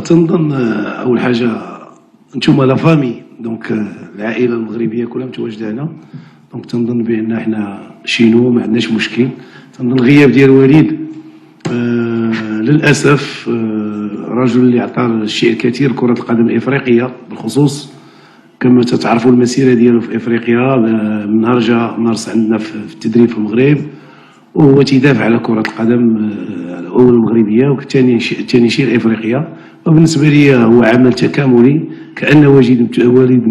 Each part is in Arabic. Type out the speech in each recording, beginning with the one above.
تنظن اول حاجه نتوما لا فامي دونك العائله المغربيه كلها متواجده هنا. دونك تنظن بان احنا شينو ما عندناش مشكل. تنظن الغياب ديال وليد للاسف رجل اللي عطى الشيء الكثير كره القدم الافريقيه بالخصوص. كما تعرفوا المسيره ديالو في افريقيا من نهار جا مارس عندنا في التدريب في المغرب، وهو تيدافع على كره القدم الاولى المغربيه وثاني شيء افريقيا. وبالنسبه لي هو عمل تكاملي كان وليد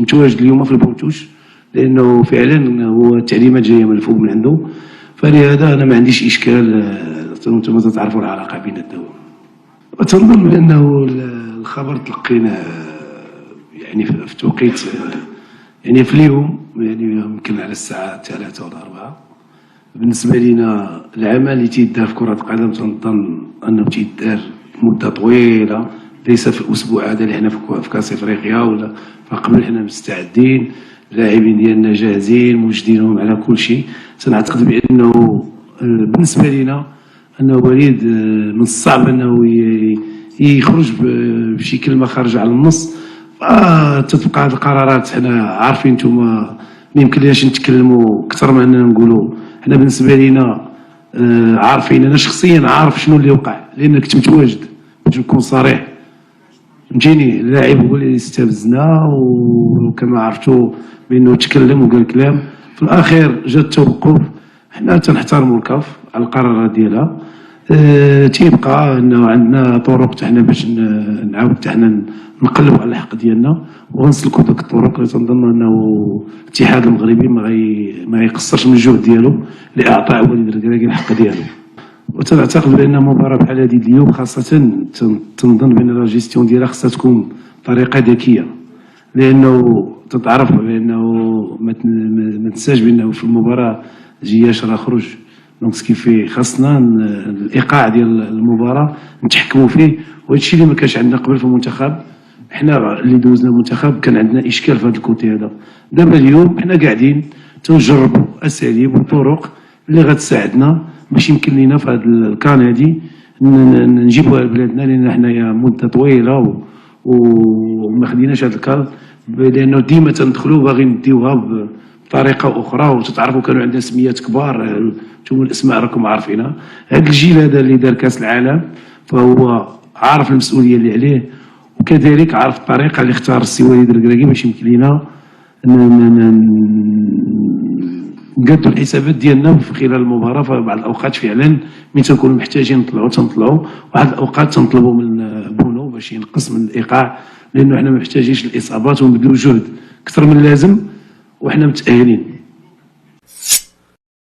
متواجد اليوم في البوتوش، لانه فعلا هو التعليمات جايه من الفوق من عنده. فلهذا انا ما عنديش اشكال. انتم تعرفوا العلاقه بيناتنا. وتنظن بانه الخبر تلقيناه يعني في توقيت يعني في اليوم، يعني يمكن على الساعه 3 ولا 4. بالنسبه لنا العمل اللي تيدار في كره القدم تنظن انه تيدار مده طويله، ليس في الاسبوع هذا اللي حنا في كاس افريقيا ولا فقبل. حنا مستعدين، اللاعبين ديالنا جاهزين موجدينهم على كل شيء. سنعتقد بانه بالنسبه لنا انه وليد من الصعب انه يخرج بشي كلمه خارجه على النص. فتتبقى هذه القرارات حنا عارفين. نتوما ما يمكنلناش نتكلموا اكثر من اننا نقولوا. حنا بالنسبه لنا عارفين، انا شخصيا عارف شنو اللي وقع لان كنت متواجد باش نكون صريح. فهمتيني، اللاعب هو اللي استفزنا وكما عرفتوا بانه تكلم وقال كلام. في الاخير جا التوقف. حنا تنحترموا الكاف على القرارات ديالها. تيبقى انه عندنا طرق تاعنا باش نعاود تاعنا نقلبوا على الحق ديالنا ونسلكوا ديك الطرق اللي تنظن انه الاتحاد المغربي ما يقصرش من الجهد ديالو لاعطاء وليد الركراكي الحق ديالو. وتعتقد بان مباراه بحال هذه اليوم خاصه تنظن بان لا جيستيون ديالها خاصها تكون طريقه ذكيه، لانه تتعرف بانه ما تنساش بانه في المباراه جياش راه خرج. دونك سكيفي خاصنا الايقاع ديال المباراه نتحكموا فيه. وهذا الشيء اللي ما كانش عندنا قبل في المنتخب. حنا اللي دوزنا المنتخب كان عندنا اشكال في هذا الكوتي هذا. دابا اليوم حنا قاعدين تنجربوا اساليب وطرق اللي غتساعدنا باش يمكن لنا في هذا الكان هذه نجيبوها لبلادنا، لان حنايا مده طويله وما خديناش هذا الكان، لانه ديما تندخلوا باغيين نديوها بطريقه اخرى. وتتعرفوا كانوا عندنا سميات كبار، انتم الاسماء راكم عارفينها. هذا الجيل هذا اللي دار كاس العالم فهو عارف المسؤوليه اللي عليه، وكذلك عارف الطريقه اللي اختار السي وليد الركراكي باش يمكن لنا نقادوا الحسابات ديالنا في خلال المباراه. فبعض الاوقات فعلا من تنكونوا محتاجين نطلعوا تنطلعوا، وبعض الاوقات تنطلبوا من بونو باش ينقص من الايقاع، لانه احنا ما محتاجينش الاصابات ونبذلوا جهد اكثر من اللازم وحنا متاهلين.